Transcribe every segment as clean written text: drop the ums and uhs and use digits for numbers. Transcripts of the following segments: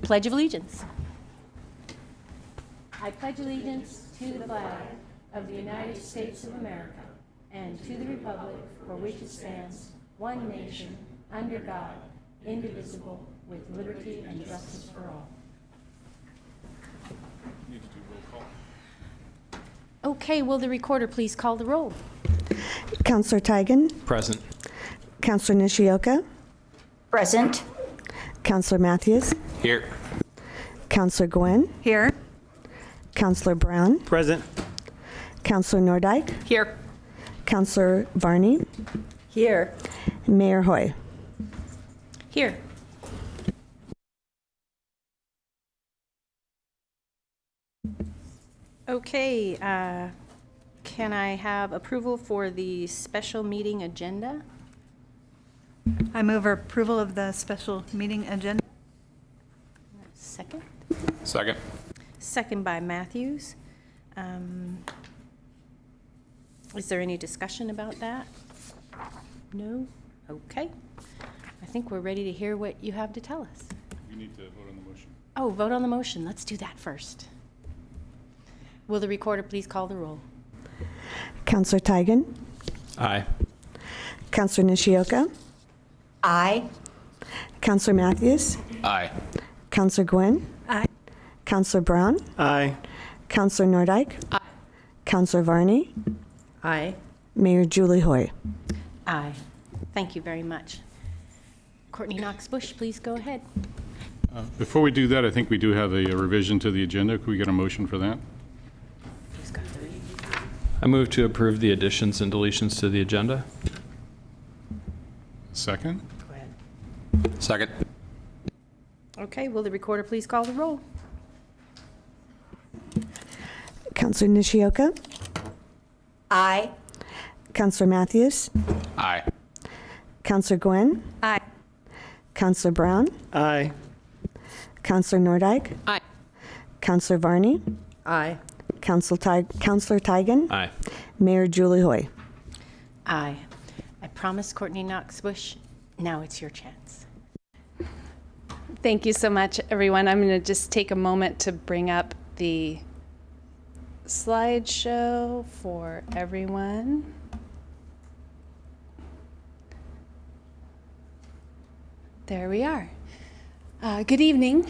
Pledge of Allegiance. I pledge allegiance to the flag of the United States of America and to the republic for which it stands, one nation, under God, indivisible, with liberty and justice for all. Need to do roll call. Okay, will the recorder please call the roll? Counselor Tigan, Present. Counselor Nishioka, Present. Counselor Matthews, Here. Counselor Gwynn, Here. Counselor Brown, Present. Counselor Nordyke, Here. Counselor Varney, Here. Mayor Hoy. Here. Okay, can I have approval for the special meeting agenda? I move approval of the special meeting agenda. Second. Second. Second by Matthews. Is there any discussion about that? No? Okay. I think we're ready to hear what you have to tell us. You need to vote on the motion. Oh, vote on the motion. Let's do that first. Will the recorder please call the roll? Counselor Tigan, Aye. Counselor Nishioka, Aye. Counselor Matthews, Aye. Counselor Gwynn, Aye. Counselor Brown, Aye. Counselor Nordyke, Counselor Varney, Aye. Mayor Julie Hoy. Aye. Thank you very much. Courtney Knox Bush, please go ahead. Before we do that, I think we do have a revision to the agenda. Could we get a motion for that? Who's got the reading? I move to approve the additions and deletions to the agenda. Second? Go ahead. Second. Okay, will the recorder please call the roll? Counselor Nishioka, Aye. Counselor Matthews, Aye. Counselor Gwynn, Aye. Counselor Brown, Aye. Counselor Nordyke, Aye. Counselor Varney, Aye. Counselor Tigan, Aye. Mayor Julie Hoy. Aye. I promise, Courtney Knox Bush, now it's your chance. Thank you so much, everyone. I'm going to just take a moment to bring up the slideshow for everyone. There we are. Good evening,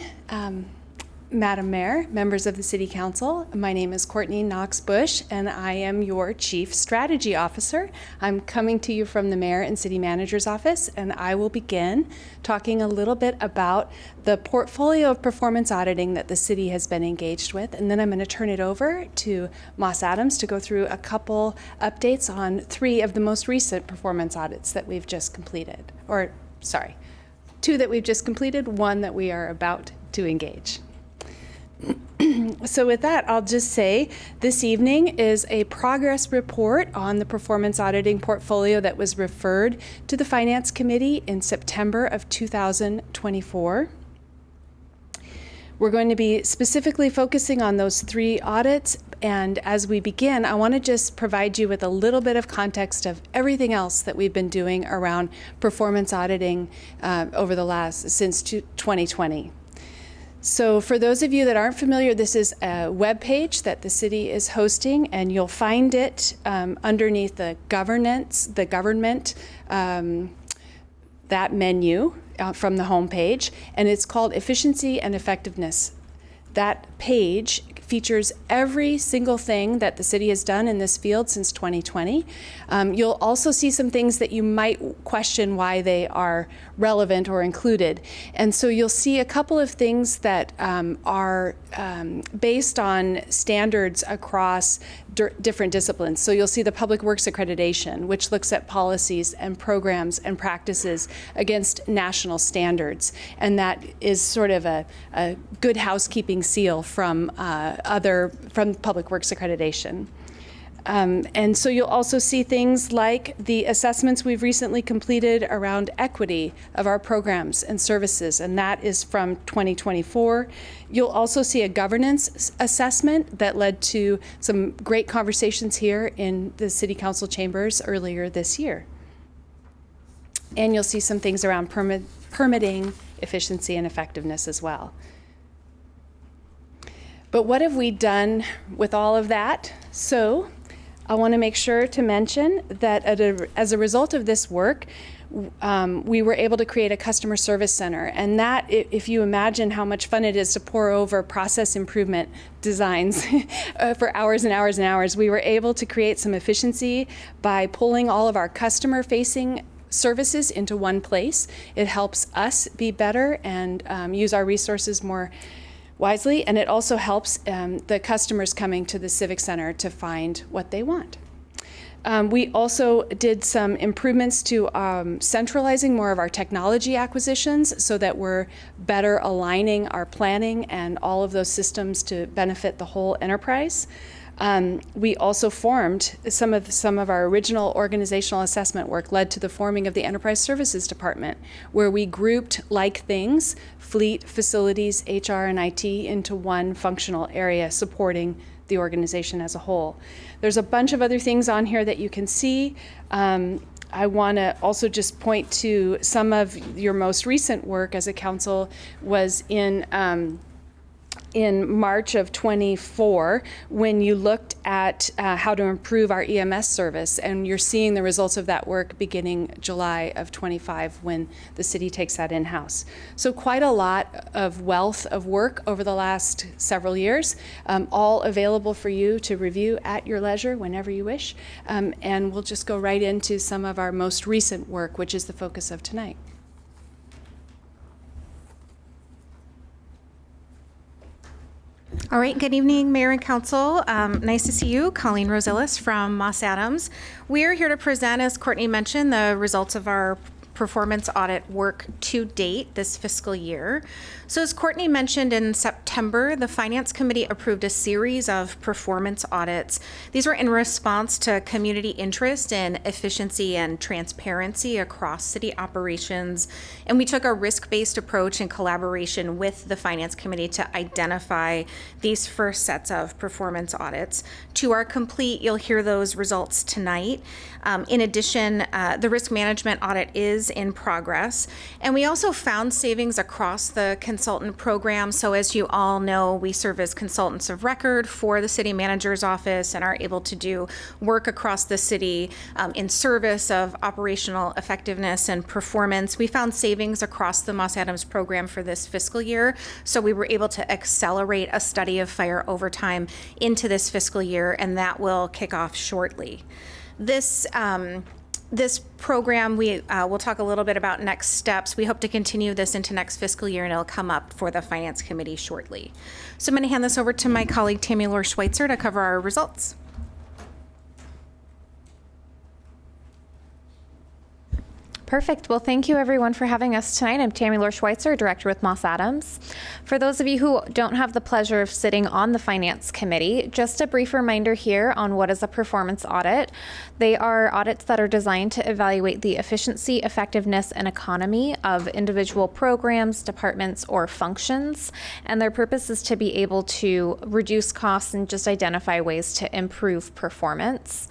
Madam Mayor, members of the City Council. My name is Courtney Knox Bush, and I am your Chief Strategy Officer. I'm coming to you from the Mayor and City Manager's Office, and I will begin talking a little bit about the portfolio of performance auditing that the city has been engaged with, and then I'm going to turn it over to Moss Adams to go through a couple updates on 3 of the most recent performance audits that we've just completed. Or, sorry, 2 that we've just completed, 1 that we are about to engage. So with that, I'll just say this evening is a progress report on the performance auditing portfolio that was referred to the Finance Committee in September of 2024. We're going to be specifically focusing on those 3 audits, and as we begin, I want to just provide you with a little bit of context of everything else that we've been doing around performance auditing since 2020. So for those of you that aren't familiar, this is a web page that the city is hosting, and you'll find it underneath the government, that menu from the home page, and it's called Efficiency and Effectiveness. That page features every single thing that the city has done in this field since 2020. You'll also see some things that you might question why they are relevant or included. And so you'll see a couple of things that are based on standards across different disciplines. So you'll see the Public Works Accreditation, which looks at policies and programs and practices against national standards. And that is sort of a good housekeeping seal from Public Works Accreditation. And so you'll also see things like the assessments we've recently completed around equity of our programs and services, and that is from 2024. You'll also see a governance assessment that led to some great conversations here in the City Council chambers earlier this year. And you'll see some things around permitting efficiency and effectiveness as well. But what have we done with all of that? So I want to make sure to mention that as a result of this work, we were able to create a customer service center. And that, if you imagine how much fun it is to pore over process improvement designs for hours and hours and hours, we were able to create some efficiency by pulling all of our customer-facing services into one place. It helps us be better and use our resources more wisely, and it also helps the customers coming to the Civic Center to find what they want. We also did some improvements to centralizing more of our technology acquisitions so that we're better aligning our planning and all of those systems to benefit the whole enterprise. We also formed some of our original organizational assessment work led to the forming of the Enterprise Services Department, where we grouped like things, fleet, facilities, HR, and IT into one functional area supporting the organization as a whole. There's a bunch of other things on here that you can see. I want to also just point to some of your most recent work as a council was in March of 24, when you looked at how to improve our EMS service, and you're seeing the results of that work beginning July of 25 when the city takes that in-house. So quite a lot of wealth of work over the last several years, all available for you to review at your leisure whenever you wish. And we'll just go right into some of our most recent work, which is the focus of tonight. All right, good evening, Mayor and Council. Nice to see you. Colleen Rosillas from Moss Adams. We are here to present, as Courtney mentioned, the results of our performance audit work to date this fiscal year. So as Courtney mentioned, in September, the Finance Committee approved a series of performance audits. These were in response to community interest in efficiency and transparency across city operations. And we took a risk-based approach in collaboration with the Finance Committee to identify these first sets of performance audits. To our complete, you'll hear those results tonight. In addition, the risk management audit is in progress. And we also found savings across the consultant program. So as you all know, we serve as consultants of record for the city manager's office and are able to do work across the city in service of operational effectiveness and performance. We found savings across the Moss Adams program for this fiscal year. So we were able to accelerate a study of fire overtime into this fiscal year, and that will kick off shortly. This program, we'll talk a little bit about next steps. We hope to continue this into next fiscal year, and it'll come up for the Finance Committee shortly. So I'm going to hand this over to my colleague Tammy Lor Schweitzer to cover our results. Perfect. Well, thank you everyone for having us tonight. I'm Tammy Lor Schweitzer, Director with Moss Adams. For those of you who don't have the pleasure of sitting on the Finance Committee, just a brief reminder here on what is a performance audit. They are audits that are designed to evaluate the efficiency, effectiveness, and economy of individual programs, departments, or functions. And their purpose is to be able to reduce costs and just identify ways to improve performance.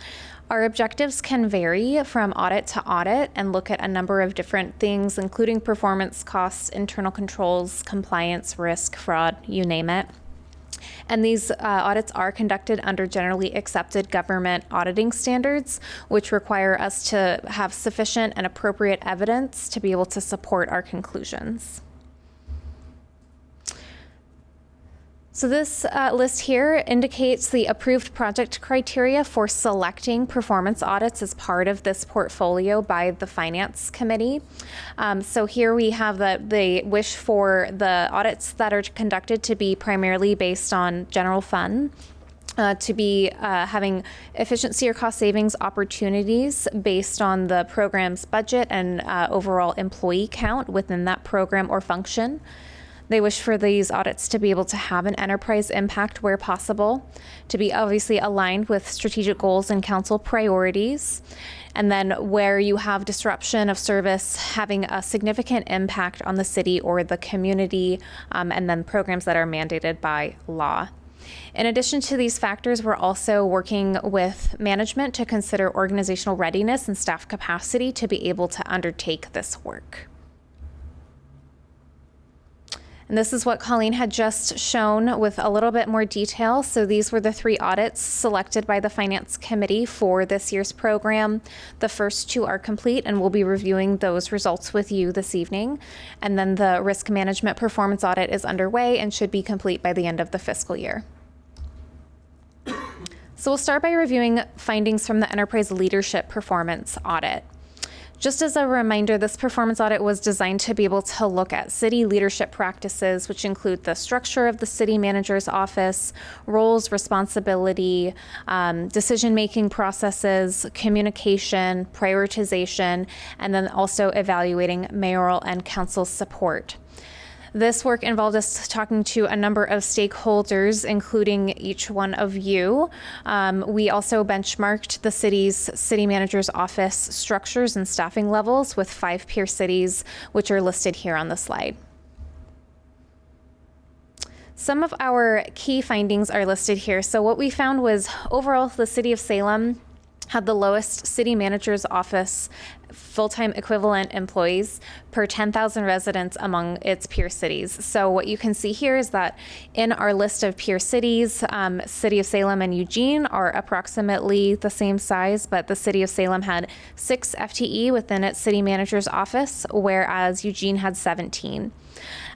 Our objectives can vary from audit to audit and look at a number of different things, including performance, costs, internal controls, compliance, risk, fraud, you name it. And these audits are conducted under generally accepted government auditing standards, which require us to have sufficient and appropriate evidence to be able to support our conclusions. So this list here indicates the approved project criteria for selecting performance audits as part of this portfolio by the Finance Committee. So here we have that they wish for the audits that are conducted to be primarily based on general fund, to be having efficiency or cost savings opportunities based on the program's budget and overall employee count within that program or function. They wish for these audits to be able to have an enterprise impact where possible, to be obviously aligned with strategic goals and council priorities, and then where you have disruption of service having a significant impact on the city or the community, and then programs that are mandated by law. In addition to these factors, we're also working with management to consider organizational readiness and staff capacity to be able to undertake this work. And this is what Colleen had just shown with a little bit more detail. So these were the 3 audits selected by the Finance Committee for this year's program. The first 2 are complete, and we'll be reviewing those results with you this evening. And then the risk management performance audit is underway and should be complete by the end of the fiscal year. So we'll start by reviewing findings from the Enterprise Leadership Performance Audit. Just as a reminder, this performance audit was designed to be able to look at city leadership practices, which include the structure of the city manager's office, roles, responsibility, decision-making processes, communication, prioritization, and then also evaluating mayoral and council support. This work involved us talking to a number of stakeholders, including each one of you. We also benchmarked the city's city manager's office structures and staffing levels with 5 peer cities, which are listed here on the slide. Some of our key findings are listed here. So what we found was overall, the city of Salem had the lowest city manager's office full-time equivalent employees per 10,000 residents among its peer cities. So what you can see here is that in our list of peer cities, City of Salem and Eugene are approximately the same size, but the City of Salem had 6 FTE within its city manager's office, whereas Eugene had 17.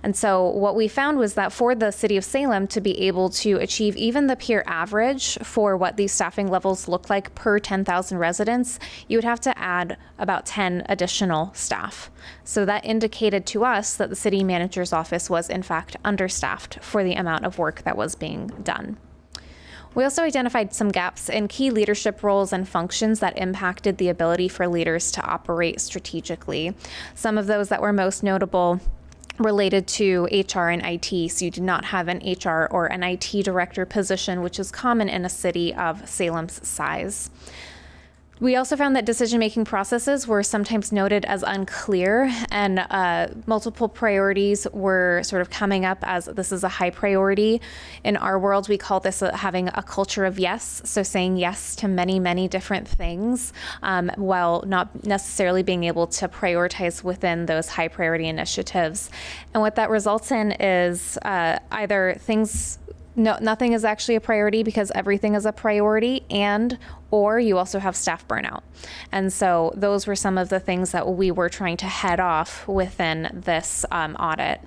And so what we found was that for the City of Salem to be able to achieve even the peer average for what these staffing levels look like per 10,000 residents, you would have to add about 10 additional staff. So that indicated to us that the city manager's office was in fact understaffed for the amount of work that was being done. We also identified some gaps in key leadership roles and functions that impacted the ability for leaders to operate strategically. Some of those that were most notable related to HR and IT. So you did not have an HR or an IT director position, which is common in a city of Salem's size. We also found that decision-making processes were sometimes noted as unclear, and multiple priorities were sort of coming up as this is a high priority. In our world, we call this having a culture of yes, so saying yes to many, many different things, while not necessarily being able to prioritize within those high priority initiatives. And what that results in is either nothing is actually a priority because everything is a priority, or you also have staff burnout. And so those were some of the things that we were trying to head off within this audit.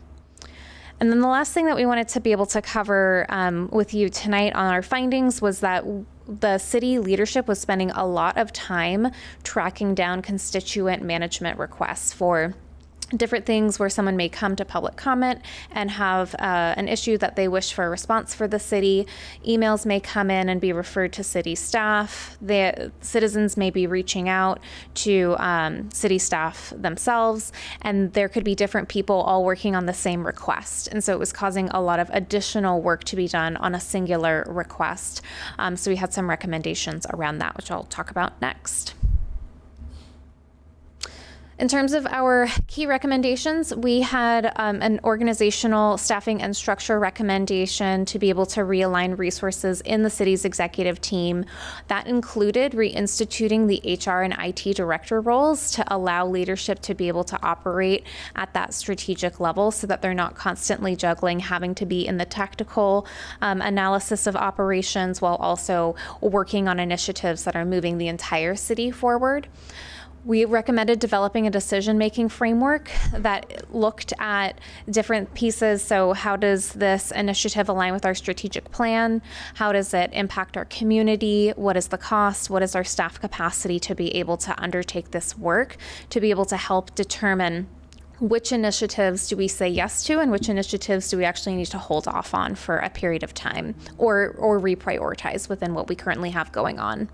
And then the last thing that we wanted to be able to cover with you tonight on our findings was that the city leadership was spending a lot of time tracking down constituent management requests for different things where someone may come to public comment and have an issue that they wish for a response for the city. Emails may come in and be referred to city staff. The citizens may be reaching out to city staff themselves, and there could be different people all working on the same request. And so it was causing a lot of additional work to be done on a singular request. So we had some recommendations around that, which I'll talk about next. In terms of our key recommendations, we had an organizational staffing and structure recommendation to be able to realign resources in the city's executive team. That included reinstituting the HR and IT director roles to allow leadership to be able to operate at that strategic level so that they're not constantly juggling having to be in the tactical analysis of operations while also working on initiatives that are moving the entire city forward. We recommended developing a decision-making framework that looked at different pieces. So how does this initiative align with our strategic plan? How does it impact our community? What is the cost? What is our staff capacity to be able to undertake this work, to be able to help determine which initiatives do we say yes to and which initiatives do we actually need to hold off on for a period of time or reprioritize within what we currently have going on.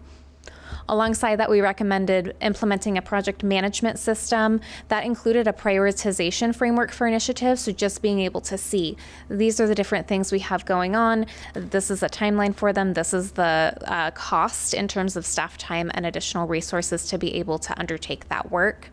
Alongside that, we recommended implementing a project management system that included a prioritization framework for initiatives. So just being able to see these are the different things we have going on. This is a timeline for them. This is the cost in terms of staff time and additional resources to be able to undertake that work.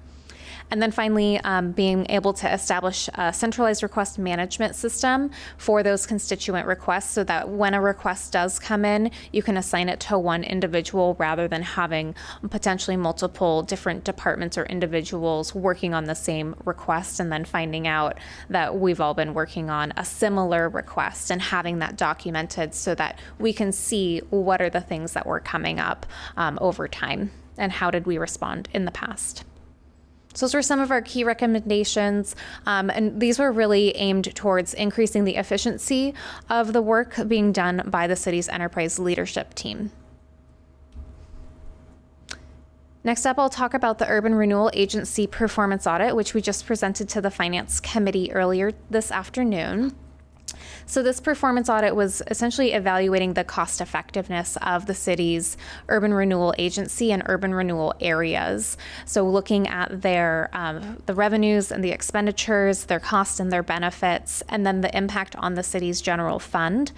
And then finally, being able to establish a centralized request management system for those constituent requests so that when a request does come in, you can assign it to one individual rather than having potentially multiple different departments or individuals working on the same request and then finding out that we've all been working on a similar request and having that documented so that we can see what are the things that were coming up over time and how did we respond in the past. So those were some of our key recommendations, and these were really aimed towards increasing the efficiency of the work being done by the city's enterprise leadership team. Next up, I'll talk about the Urban Renewal Agency performance audit, which we just presented to the Finance Committee earlier this afternoon. So this performance audit was essentially evaluating the cost effectiveness of the city's urban renewal agency and urban renewal areas. So looking at their the revenues and the expenditures, their costs and their benefits, and then the impact on the city's general fund.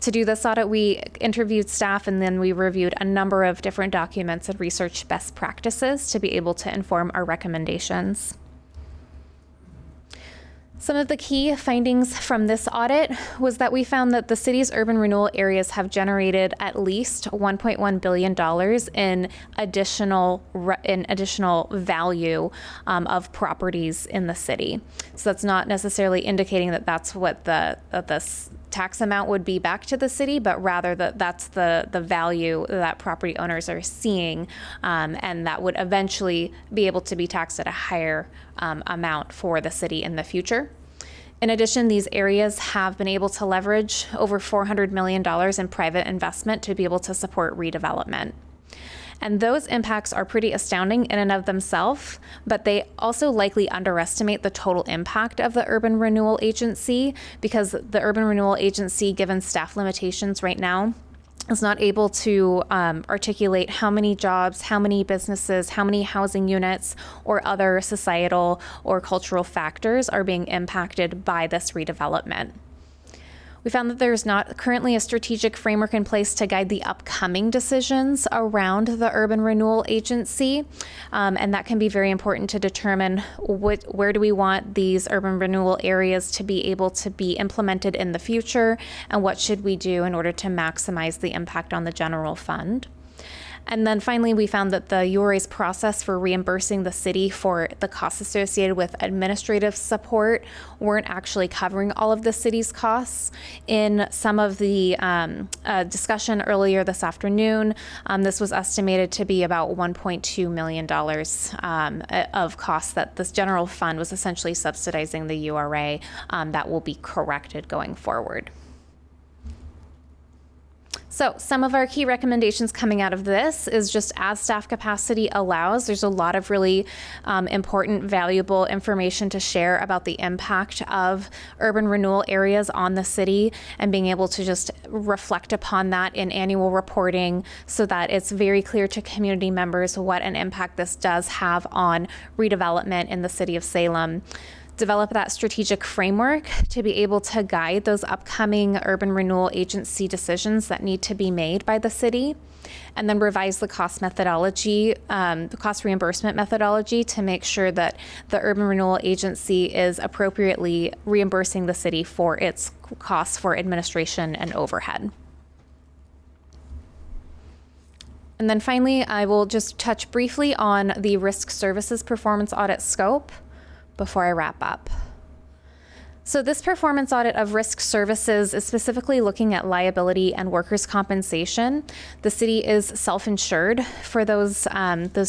To do this audit, we interviewed staff and then we reviewed a number of different documents and researched best practices to be able to inform our recommendations. Some of the key findings from this audit was that we found that the city's urban renewal areas have generated at least $1.1 billion in additional value of properties in the city. So that's not necessarily indicating that that's what the tax amount would be back to the city, but rather that's the value that property owners are seeing, and that would eventually be able to be taxed at a higher amount for the city in the future. In addition, these areas have been able to leverage over $400 million in private investment to be able to support redevelopment. And those impacts are pretty astounding in and of themselves, but they also likely underestimate the total impact of the Urban Renewal Agency because the Urban Renewal Agency, given staff limitations right now, is not able to articulate how many jobs, how many businesses, how many housing units, or other societal or cultural factors are being impacted by this redevelopment. We found that there's not currently a strategic framework in place to guide the upcoming decisions around the Urban Renewal Agency, and that can be very important to determine where do we want these urban renewal areas to be able to be implemented in the future, and what should we do in order to maximize the impact on the general fund. And then finally, we found that the URA's process for reimbursing the city for the costs associated with administrative support weren't actually covering all of the city's costs. In some of the discussion earlier this afternoon, this was estimated to be about $1.2 million of costs that this general fund was essentially subsidizing the URA that will be corrected going forward. So some of our key recommendations coming out of this is just as staff capacity allows, there's a lot of really important, valuable information to share about the impact of urban renewal areas on the city and being able to just reflect upon that in annual reporting so that it's very clear to community members what an impact this does have on redevelopment in the city of Salem. Develop that strategic framework to be able to guide those upcoming urban renewal agency decisions that need to be made by the city, and then revise the cost methodology, the cost reimbursement methodology to make sure that the urban renewal agency is appropriately reimbursing the city for its costs for administration and overhead. And then finally, I will just touch briefly on the risk services performance audit scope before I wrap up. So this performance audit of risk services is specifically looking at liability and workers' compensation. The city is self-insured for those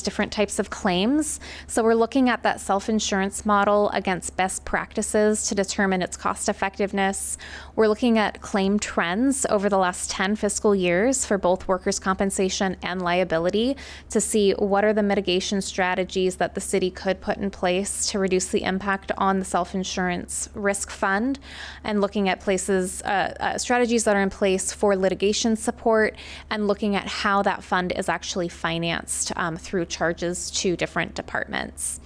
different types of claims. So we're looking at that self-insurance model against best practices to determine its cost effectiveness. We're looking at claim trends over the last 10 fiscal years for both workers' compensation and liability to see what are the mitigation strategies that the city could put in place to reduce the impact on the self-insurance risk fund, and looking at strategies that are in place for litigation support, and looking at how that fund is actually financed through charges to different departments.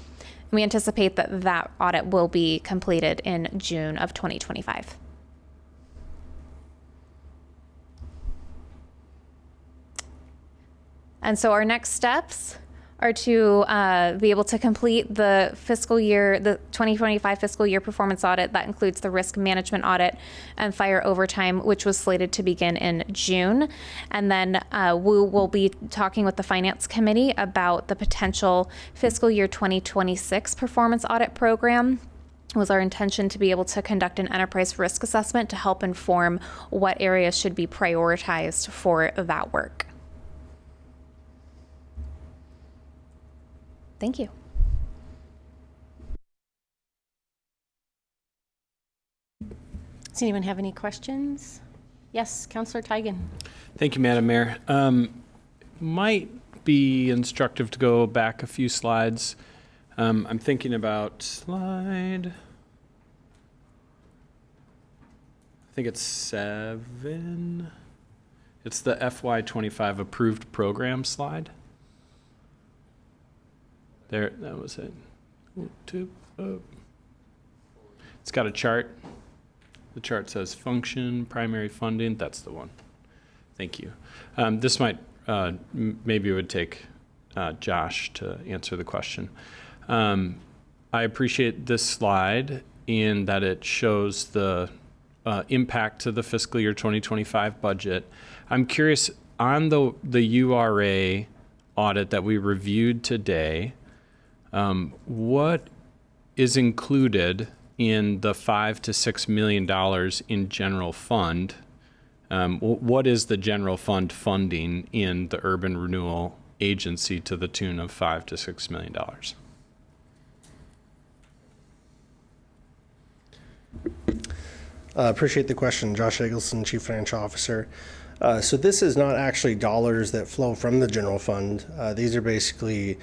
We anticipate that that audit will be completed in June of 2025. And so our next steps are to be able to complete the 2025 fiscal year performance audit. That includes the risk management audit and fire overtime, which was slated to begin in June. And then we will be talking with the Finance Committee about the potential fiscal year 2026 performance audit program. It was our intention to be able to conduct an enterprise risk assessment to help inform what areas should be prioritized for that work. Thank you. Does anyone have any questions? Yes, Councillor Tigan. Thank you, Madam Mayor. Might be instructive to go back a few slides. I'm thinking about slide, I think it's 7. It's the FY25 approved program slide. There, that was it. It's got a chart. The chart says function, primary funding. That's the one. Thank you. This might, maybe it would take Josh to answer the question. I appreciate this slide in that it shows the impact to the fiscal year 2025 budget. I'm curious, on the URA audit that we reviewed today, what is included in the $5 to $6 million in general fund? What is the general fund funding in the urban renewal agency to the tune of $5 to $6 million? Appreciate the question. Josh Eggleston, Chief Financial Officer. So this is not actually dollars that flow from the general fund. These are basically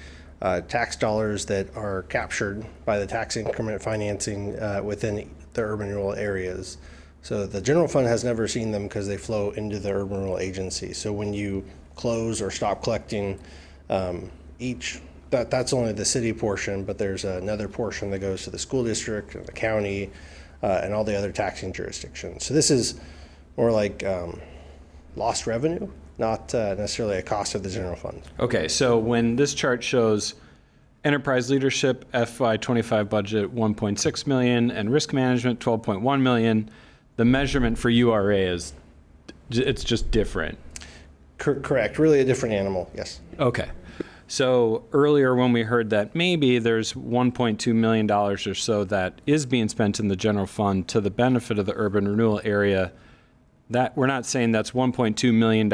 tax dollars that are captured by the tax increment financing within the urban rural areas. So the general fund has never seen them because they flow into the urban rural agency. So when you close or stop collecting that's only the city portion, but there's another portion that goes to the school district and the county and all the other taxing jurisdictions. So this is more like lost revenue, not necessarily a cost of the general fund. Okay, so when this chart shows enterprise leadership FY25 budget 1.6 million and risk management 12.1 million, the measurement for URA is, it's just different. Correct, really a different animal, yes. Okay. So earlier when we heard that maybe there's $1.2 million or so that is being spent in the general fund to the benefit of the urban renewal area, that we're not saying that's $1.2 million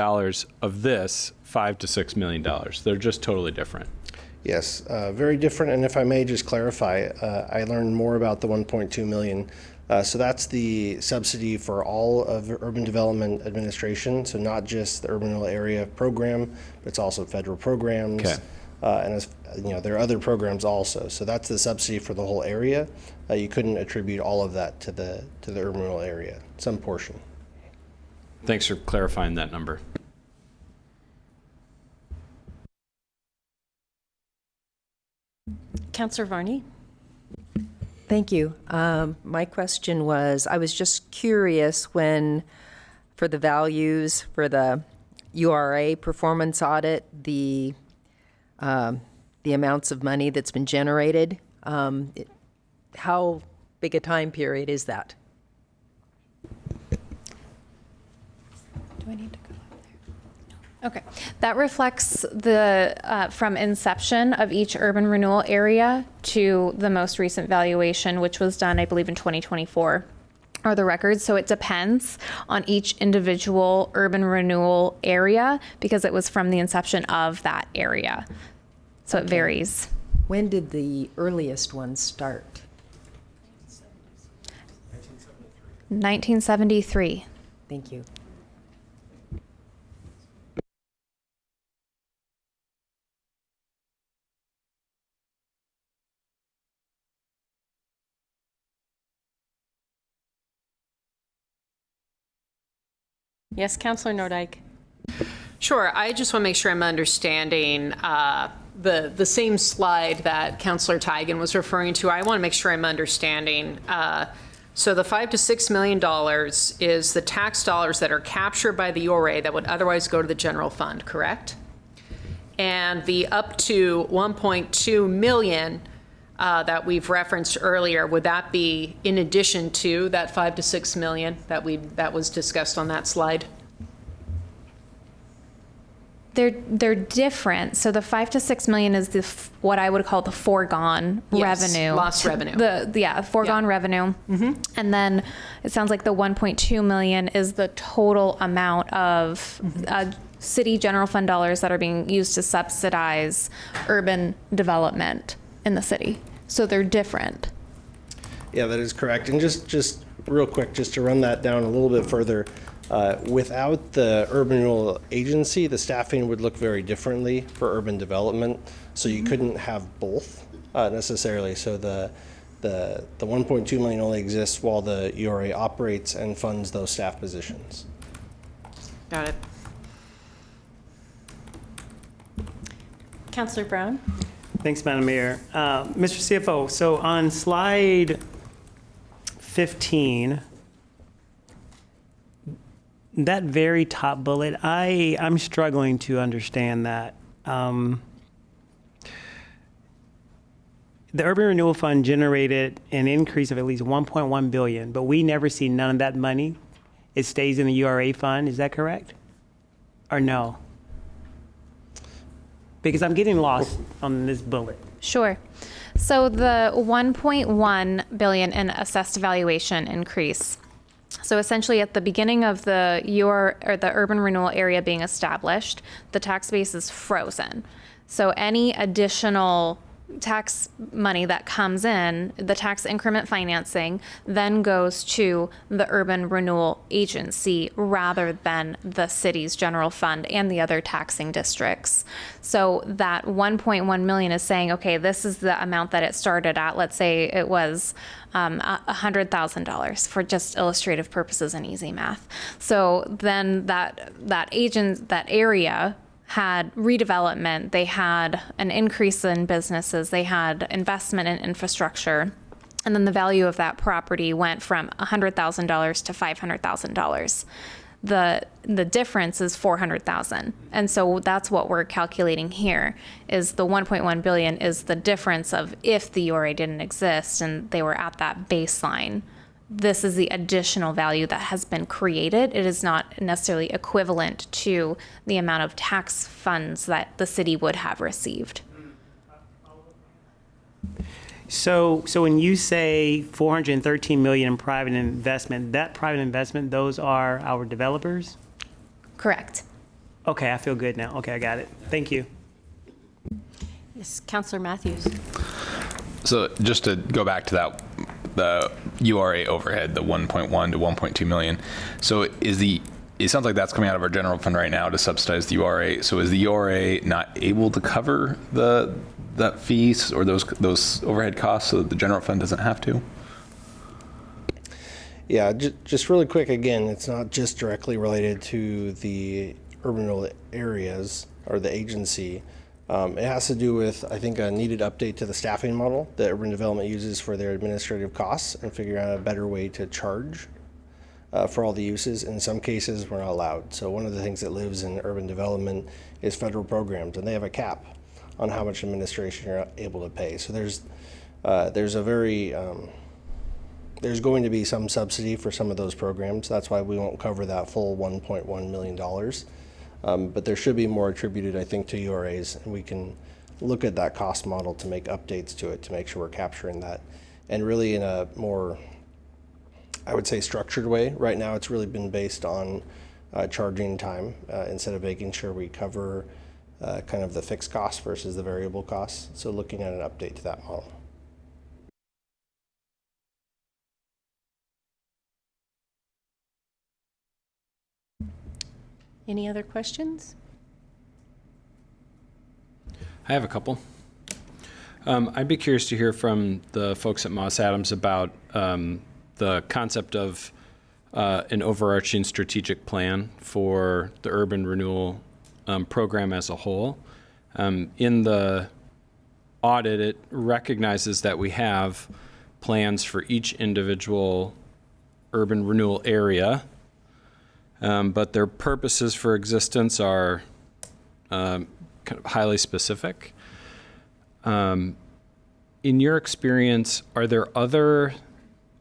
of this $5 to $6 million. They're just totally different. Yes, very different. And if I may just clarify, I learned more about the 1.2 million. So that's the subsidy for all of urban development administration. So not just the urban renewal area program, but it's also federal programs. Okay. And as you know, there are other programs also. So that's the subsidy for the whole area. You couldn't attribute all of that to the urban renewal area, some portion. Thanks for clarifying that number. Councillor Varney. Thank you. My question was, I was just curious for the values for the URA performance audit, the amounts of money that's been generated, how big a time period is that? Do I need to go up there? Okay, that reflects the from inception of each urban renewal area to the most recent valuation, which was done, I believe, in 2024, are the records. So it depends on each individual urban renewal area because it was from the inception of that area. So it varies. When did the earliest ones start? 1973. Thank you. Yes, Councillor Nordyke. Sure. I just want to make sure I'm understanding the same slide that Councillor Tigan was referring to. I want to make sure I'm understanding. So the $5 to $6 million is the tax dollars that are captured by the URA that would otherwise go to the general fund, correct? And the up to 1.2 million that we've referenced earlier, would that be in addition to that 5 to 6 million that was discussed on that slide? They're different. So the 5 to 6 million is what I would call the foregone Yes, revenue. lost revenue. Foregone revenue. And then it sounds like the 1.2 million is the total amount of city general fund dollars that are being used to subsidize urban development in the city. So they're different. Yeah, that is correct. And just real quick, just to run that down a little bit further, without the urban renewal agency, the staffing would look very differently for urban development. So you couldn't have both necessarily. So the 1.2 million only exists while the URA operates and funds those staff positions. Got it. Councillor Brown? Thanks, Madam Mayor. Mr. CFO, so on slide 15, that very top bullet, I'm struggling to understand that. The Urban Renewal Fund generated an increase of at least 1.1 billion, but we never see none of that money. It stays in the URA fund, is that correct? Or no? Because I'm getting lost on this bullet. Sure. So the 1.1 billion in assessed valuation increase. So essentially at the beginning of the urban renewal area being established, the tax base is frozen. So any additional tax money that comes in, the tax increment financing, then goes to the urban renewal agency rather than the city's general fund and the other taxing districts. So that 1.1 million is saying, okay, this is the amount that it started at. Let's say it was $100,000 for just illustrative purposes and easy math. So then that area had redevelopment, they had an increase in businesses, they had investment in infrastructure, and then the value of that property went from $100,000 to $500,000. The difference is $400,000, and so that's what we're calculating here. Is the 1.1 billion is the difference of if the URA didn't exist and they were at that baseline. This is the additional value that has been created. It is not necessarily equivalent to the amount of tax funds that the city would have received. So when you say 413 million in private investment, that private investment, those are our developers? Correct. Okay, I feel good now. Okay, I got it. Thank you. Yes, Councillor Matthews. So just to go back to that, the URA overhead, the 1.1 to 1.2 million. So it sounds like that's coming out of our general fund right now to subsidize the URA. So is the URA not able to cover that fees or those overhead costs so that the general fund doesn't have to? Yeah, just really quick, again, it's not just directly related to the urban renewal areas or the agency. It has to do with, I think, a needed update to the staffing model that urban development uses for their administrative costs and figuring out a better way to charge for all the uses. In some cases, we're not allowed. So one of the things that lives in urban development is federal programs, and they have a cap on how much administration you're able to pay. So there's going to be some subsidy for some of those programs. That's why we won't cover that full $1.1 million. But there should be more attributed, I think, to URAs, and we can look at that cost model to make updates to it to make sure we're capturing that. And really in a more, I would say, structured way. Right now it's really been based on charging time instead of making sure we cover kind of the fixed costs versus the variable costs. So looking at an update to that model. Any other questions? I have a couple. I'd be curious to hear from the folks at Moss Adams about the concept of an overarching strategic plan for the urban renewal program as a whole. In the audit, it recognizes that we have plans for each individual urban renewal area, but their purposes for existence are kind kind of highly specific. In your experience, are there other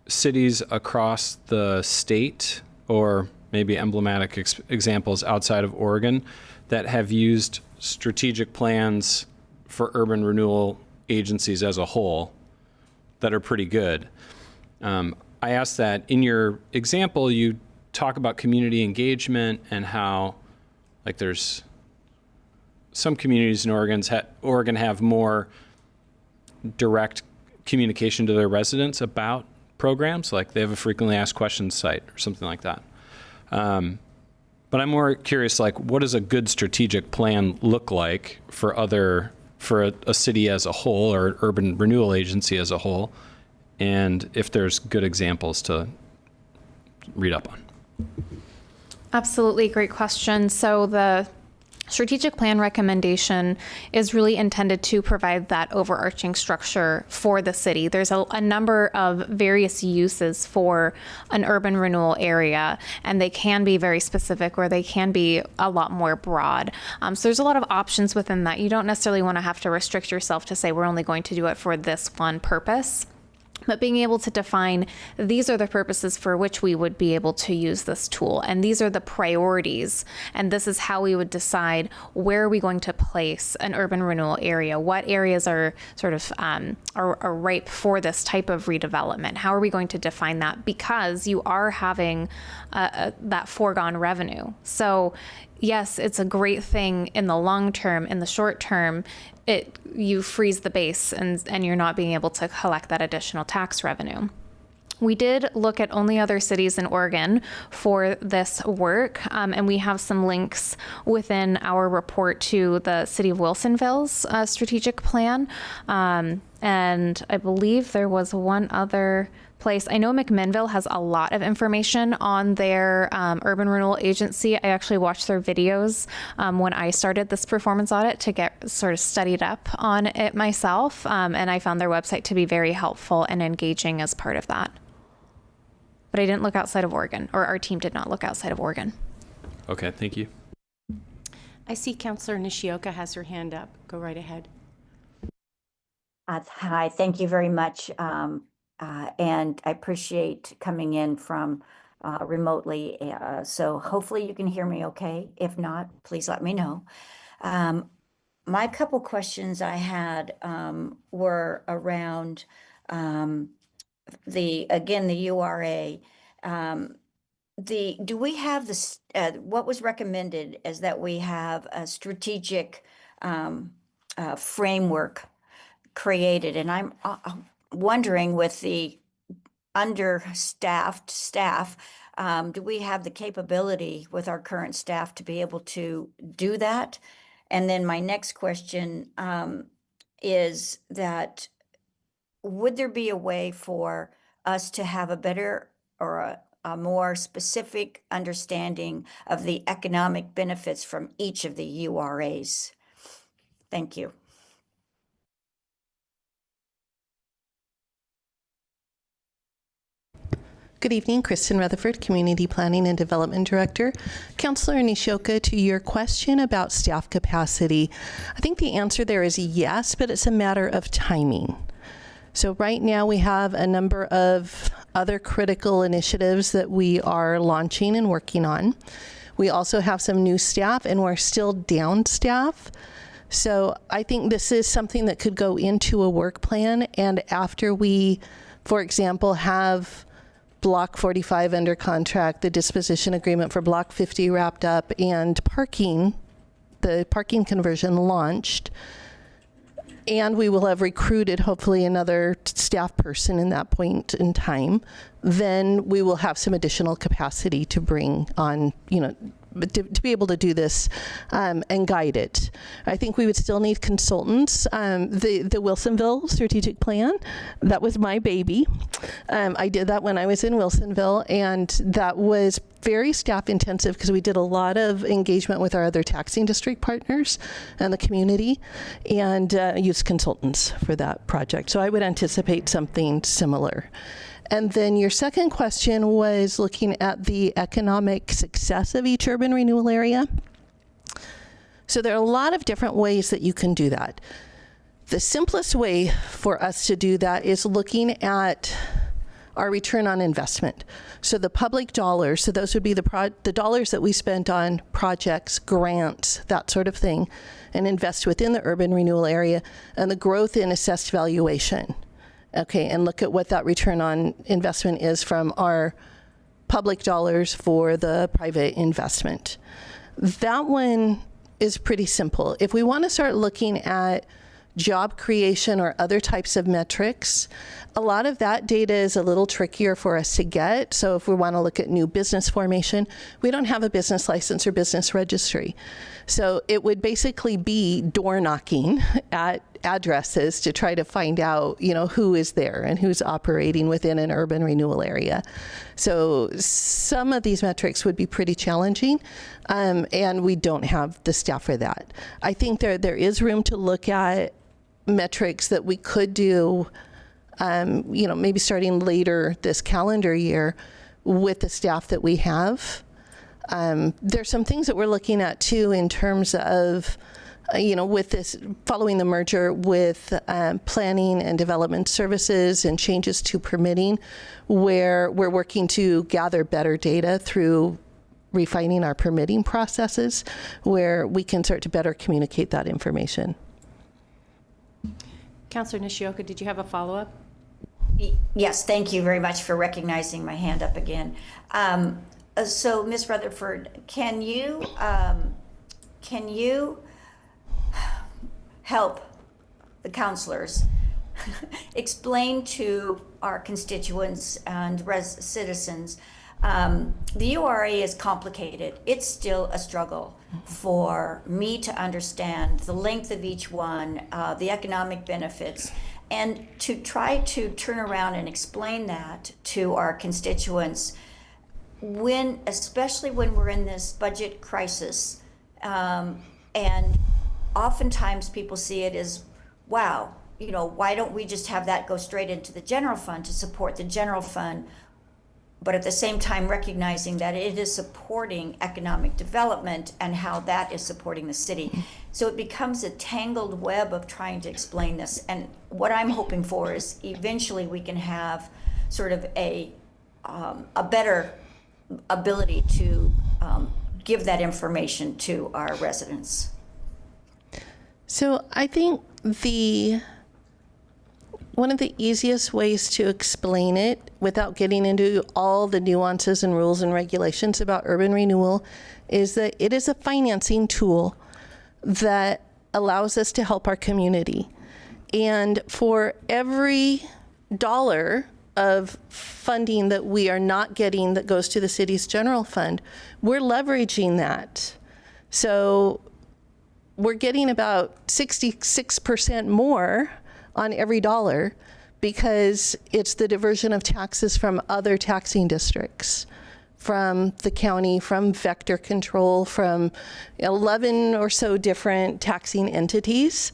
cities across the state, or maybe emblematic examples outside of Oregon, that have used strategic plans for urban renewal agencies as a whole that are pretty good? I asked that in your example, you talk about community engagement and how, like, there's some communities in Oregon have more direct communication to their residents about programs, like they have a frequently asked questions site or something like that. But I'm more curious, like, what does a good strategic plan look like for a city as a whole, or urban renewal agency as a whole, and if there's good examples to read up on? Absolutely, great question. So the strategic plan recommendation is really intended to provide that overarching structure for the city. There's a number of various uses for an urban renewal area, and they can be very specific or they can be a lot more broad. So there's a lot of options within that. You don't necessarily want to have to restrict yourself to say we're only going to do it for this one purpose. But being able to define, these are the purposes for which we would be able to use this tool, and these are the priorities, and this is how we would decide where are we going to place an urban renewal area, what areas are sort of are ripe for this type of redevelopment, how are we going to define that, because you are having that foregone revenue. So yes, it's a great thing in the long term. In the short term, you freeze the base and you're not being able to collect that additional tax revenue. We did look at only other cities in Oregon for this work, and we have some links within our report to the City of Wilsonville's strategic plan. And I believe there was one other place. I know McMinnville has a lot of information on their urban renewal agency. I actually watched their videos when I started this performance audit to get sort of studied up on it myself, and I found their website to be very helpful and engaging as part of that. But I didn't look outside of Oregon, or our team did not look outside of Oregon. Okay, thank you. I see Councillor Nishioka has her hand up. Go right ahead. Hi, thank you very much. And I appreciate coming in from remotely. So hopefully you can hear me okay. If not, please let me know. My couple questions I had were around the URA. Do we have this, what was recommended is that we have a strategic framework created, and I'm wondering, with the understaffed staff, do we have the capability with our current staff to be able to do that? And then my next question is that, would there be a way for us to have a better or a more specific understanding of the economic benefits from each of the URAs? Thank you. Good evening, Kristen Rutherford, Community Planning and Development Director. Councillor Nishioka, to your question about staff capacity, I think the answer there is yes, but it's a matter of timing. So right now we have a number of other critical initiatives that we are launching and working on. We also have some new staff, and we're still down staff. So I think this is something that could go into a work plan, and after we, for example, have Block 45 under contract, the disposition agreement for Block 50 wrapped up, and the parking conversion launched, and we will have recruited hopefully another staff person in that point in time, then we will have some additional capacity to bring on, to be able to do this and guide it. I think we would still need consultants. The Wilsonville strategic plan, that was my baby. I did that when I was in Wilsonville, and that was very staff intensive because we did a lot of engagement with our other taxing district partners and the community, and used consultants for that project. So I would anticipate something similar. And then your second question was looking at the economic success of each urban renewal area. So there are a lot of different ways that you can do that. The simplest way for us to do that is looking at our return on investment. So the public dollars, so those would be the dollars that we spent on projects, grants, that sort of thing, and invest within the urban renewal area, and the growth in assessed valuation. Okay, and look at what that return on investment is from our public dollars for the private investment. That one is pretty simple. If we want to start looking at job creation or other types of metrics, a lot of that data is a little trickier for us to get. So if we want to look at new business formation, we don't have a business license or business registry. So it would basically be door knocking at addresses to try to find out, who is there and who's operating within an urban renewal area. So some of these metrics would be pretty challenging, and we don't have the staff for that. I think there is room to look at metrics that we could do, maybe starting later this calendar year with the staff that we have. There's some things that we're looking at too in terms of, with this, following the merger with planning and development services and changes to permitting, where we're working to gather better data through refining our permitting processes, where we can start to better communicate that information. Councilor Nishioka, did you have a follow-up? Yes, thank you very much for recognizing my hand up again. So, Ms. Rutherford, can you help the counselors explain to our constituents and citizens, the URA is complicated. It's still a struggle for me to understand the length of each one, the economic benefits, and to try to turn around and explain that to our constituents, especially when we're in this budget crisis. And oftentimes people see it as, wow, why don't we just have that go straight into the general fund to support the general fund? But at the same time recognizing that it is supporting economic development and how that is supporting the city. So it becomes a tangled web of trying to explain this. And what I'm hoping for is eventually we can have sort of a better ability to give that information to our residents. So I think one of the easiest ways to explain it without getting into all the nuances and rules and regulations about urban renewal is that it is a financing tool that allows us to help our community. And for every dollar of funding that we are not getting that goes to the city's general fund, we're leveraging that. So we're getting about 66% more on every dollar because it's the diversion of taxes from other taxing districts, from the county, from vector control, from 11 or so different taxing entities.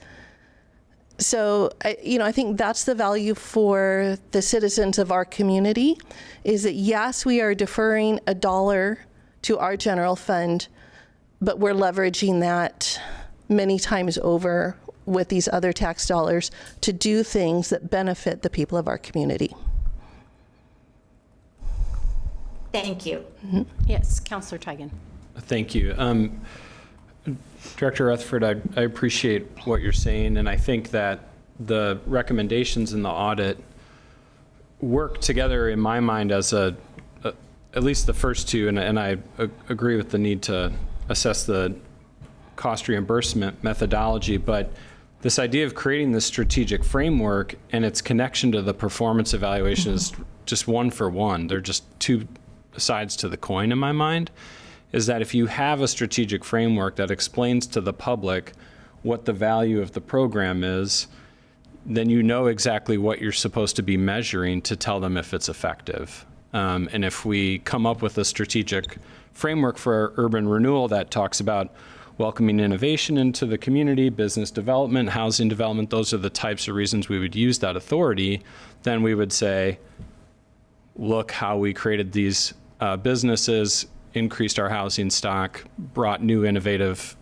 So, I think that's the value for the citizens of our community, is that yes, we are deferring a dollar to our general fund, but we're leveraging that many times over with these other tax dollars to do things that benefit the people of our community. Thank you. Mm-hmm. Yes, Councilor Tigan. Thank you. Director Rutherford, I appreciate what you're saying, and I think that the recommendations in the audit work together in my mind as at least the first two, and I agree with the need to assess the cost reimbursement methodology, but this idea of creating this strategic framework and its connection to the performance evaluation is just one for one. They're just two sides to the coin in my mind, is that if you have a strategic framework that explains to the public what the value of the program is, then you know exactly what you're supposed to be measuring to tell them if it's effective. And if we come up with a strategic framework for urban renewal that talks about welcoming innovation into the community, business development, housing development, those are the types of reasons we would use that authority, then we would say, look how we created these businesses, increased our housing stock, brought new innovative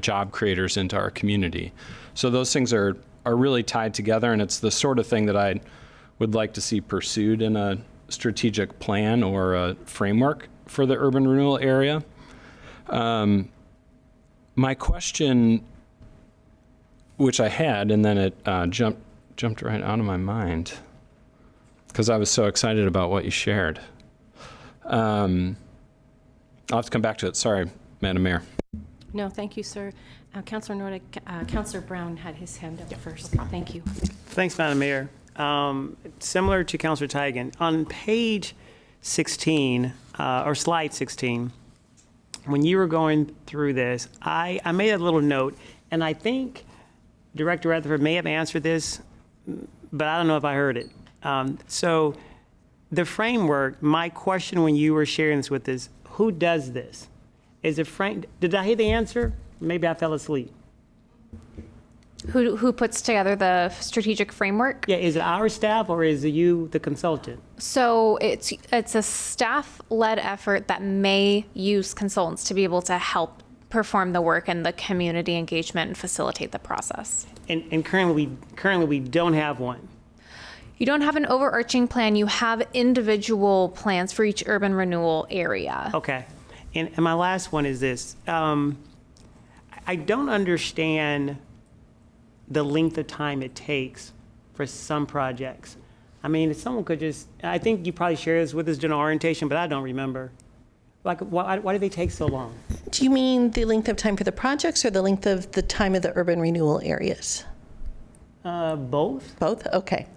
job creators into our community. So those things are really tied together, and it's the sort of thing that I would like to see pursued in a strategic plan or a framework for the urban renewal area. My question, which I had, and then it jumped right out of my mind because I was so excited about what you shared. I'll have to come back to it. Sorry, Madam Mayor. No, thank you, sir. Councilor Nordic, Councilor Brown had his hand up first. Thank you. Thanks, Madam Mayor. Similar to Councilor Tigan, on page 16, or slide 16, when you were going through this, I made a little note, and I think Director Rutherford may have answered this, but I don't know if I heard it. So the framework, my question when you were sharing this with us, who does this? Is it did I hear the answer? Maybe I fell asleep. Who puts together the strategic framework? Yeah, is it our staff or is it you, the consultant? So it's a staff-led effort that may use consultants to be able to help perform the work and the community engagement and facilitate the process. And currently we don't have one. You don't have an overarching plan. You have individual plans for each urban renewal area. Okay. And my last one is this. I don't understand the length of time it takes for some projects. I mean, if someone could just, I think you probably shared this with us during orientation, but I don't remember. Like, why do they take so long? Do you mean the length of time for the projects or the length of the time of the urban renewal areas? Both. Both? Okay.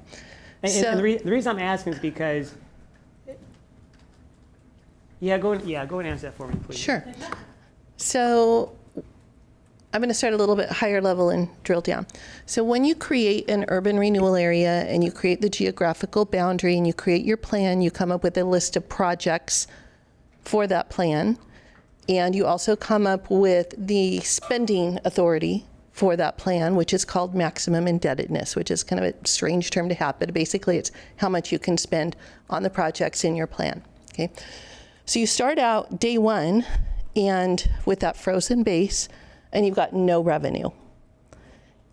And the reason I'm asking is because, go and answer that for me, please. Sure. So I'm going to start a little bit higher level and drill down. So when you create an urban renewal area and you create the geographical boundary and you create your plan, you come up with a list of projects for that plan. And you also come up with the spending authority for that plan, which is called maximum indebtedness, which is kind of a strange term to have, but basically it's how much you can spend on the projects in your plan. Okay. So you start out day one and with that frozen base, and you've got no revenue.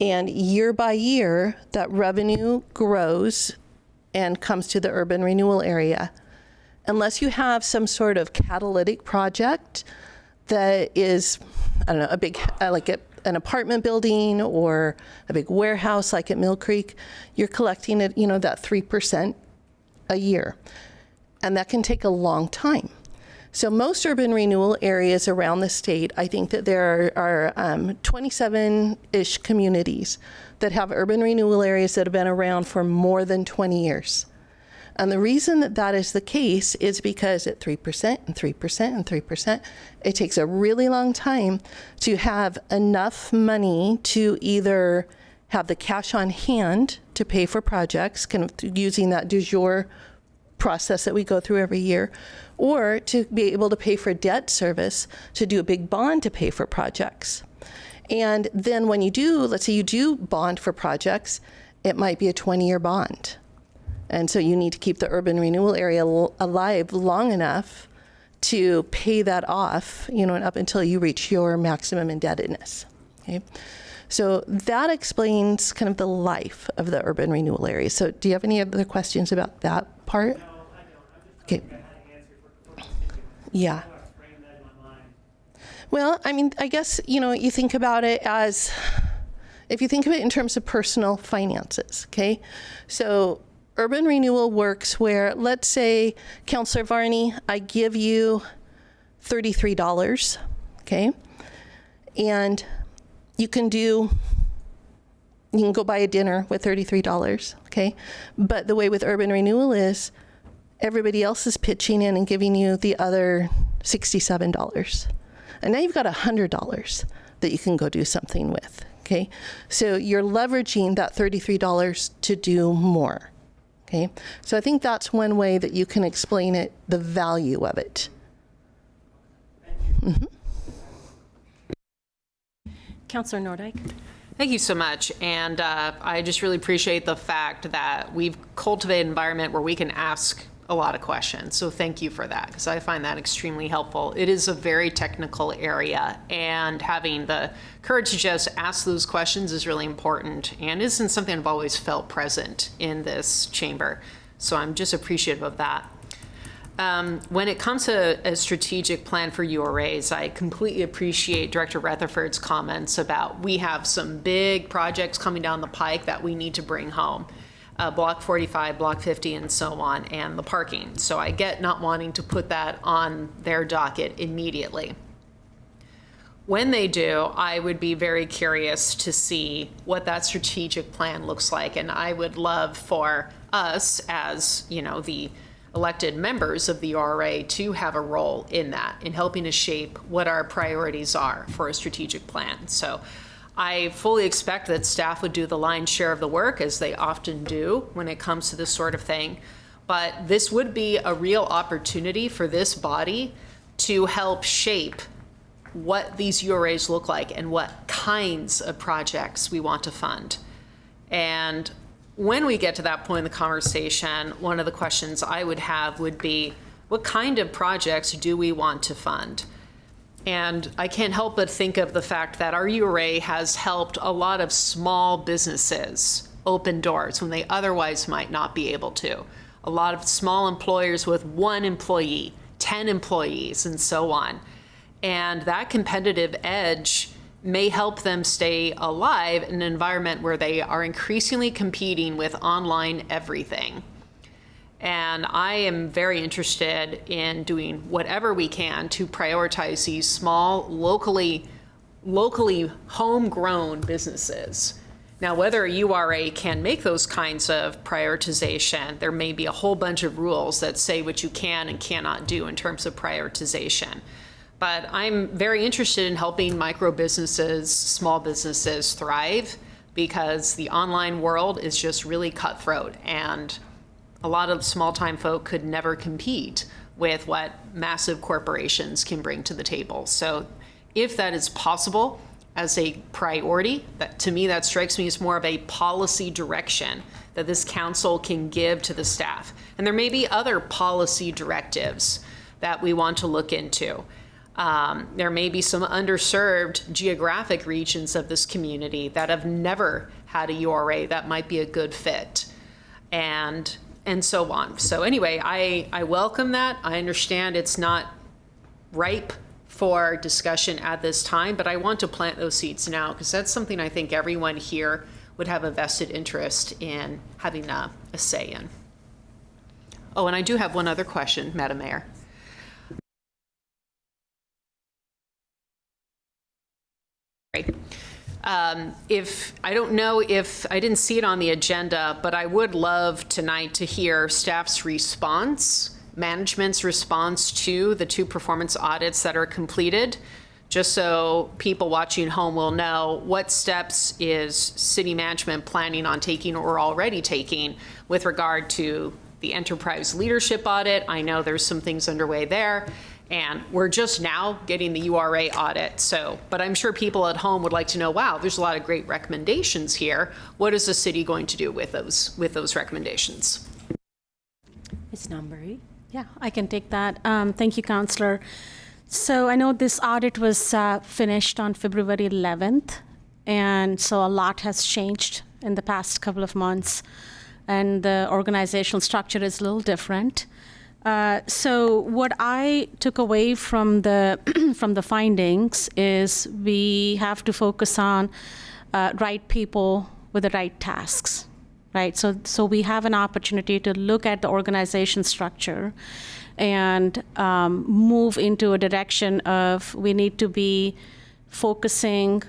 And year by year, that revenue grows and comes to the urban renewal area. Unless you have some sort of catalytic project that is, I don't know, a big, like an apartment building or a big warehouse like at Mill Creek, you're collecting it, that 3% a year. And that can take a long time. So most urban renewal areas around the state, I think that there are 27-ish communities that have urban renewal areas that have been around for more than 20 years. And the reason that that is the case is because at 3% and 3% and 3%, it takes a really long time to have enough money to either have the cash on hand to pay for projects, kind of using that du jour process that we go through every year, or to be able to pay for debt service, to do a big bond to pay for projects. And then when you do, let's say you do bond for projects, it might be a 20-year bond. And so you need to keep the urban renewal area alive long enough to pay that off, and up until you reach your maximum indebtedness. Okay. So that explains kind of the life of the urban renewal area. So do you have any other questions about that part? No, I don't. Okay. Yeah. Well, I mean, I guess, you think about it as, if you think of it in terms of personal finances, okay? So urban renewal works where, let's say, Councilor Varney, I give you $33, okay? And you can go buy a dinner with $33, okay? But the way with urban renewal is everybody else is pitching in and giving you the other $67. And now you've got $100 that you can go do something with, okay? So you're leveraging that $33 to do more, okay? So I think that's one way that you can explain it, the value of it. Mm-hmm. Councilor Nordyke. Thank you so much. And I just really appreciate the fact that we've cultivated an environment where we can ask a lot of questions. So thank you for that, because I find that extremely helpful. It is a very technical area, and having the courage to just ask those questions is really important, and isn't something I've always felt present in this chamber. So I'm just appreciative of that. When it comes to a strategic plan for URAs, I completely appreciate Director Rutherford's comments about we have some big projects coming down the pike that we need to bring home. Block 45, Block 50, and so on, and the parking. So I get not wanting to put that on their docket immediately. When they do, I would be very curious to see what that strategic plan looks like, and I would love for us as, the elected members of the URA to have a role in that, in helping to shape what our priorities are for a strategic plan. So I fully expect that staff would do the lion's share of the work, as they often do when it comes to this sort of thing. But this would be a real opportunity for this body to help shape what these URAs look like and what kinds of projects we want to fund. And when we get to that point in the conversation, one of the questions I would have would be, what kind of projects do we want to fund? And I can't help but think of the fact that our URA has helped a lot of small businesses open doors when they otherwise might not be able to. A lot of small employers with 1 employee, 10 employees, and so on. And that competitive edge may help them stay alive in an environment where they are increasingly competing with online everything. And I am very interested in doing whatever we can to prioritize these small, locally homegrown businesses. Now, whether a URA can make those kinds of prioritization, there may be a whole bunch of rules that say what you can and cannot do in terms of prioritization. But I'm very interested in helping micro businesses, small businesses thrive, because the online world is just really cutthroat, and a lot of small-time folk could never compete with what massive corporations can bring to the table. So if that is possible as a priority, that, to me, that strikes me as more of a policy direction that this council can give to the staff. And there may be other policy directives that we want to look into. There may be some underserved geographic regions of this community that have never had a URA that might be a good fit, and so on. So anyway, I welcome that. I understand it's not ripe for discussion at this time, but I want to plant those seeds now, because that's something I think everyone here would have a vested interest in having a say in. Oh, and I do have one other question, Madam Mayor. If I don't know if I didn't see it on the agenda, but I would love tonight to hear staff's response, management's response to the 2 performance audits that are completed, just so people watching home will know what steps is city management planning on taking or already taking with regard to the enterprise leadership audit. I know there's some things underway there. And we're just now getting the URA audit. So, but I'm sure people at home would like to know, wow, there's a lot of great recommendations here. What is the city going to do with those recommendations? Ms. Nambury? Yeah, I can take that. Thank you, Councillor. So I know this audit was finished on February 11th. And so a lot has changed in the past couple of months. And the organizational structure is a little different. So what I took away from the from the findings is we have to focus on right people with the right tasks, right? So we have an opportunity to look at the organization structure and move into a direction of we need to be focusing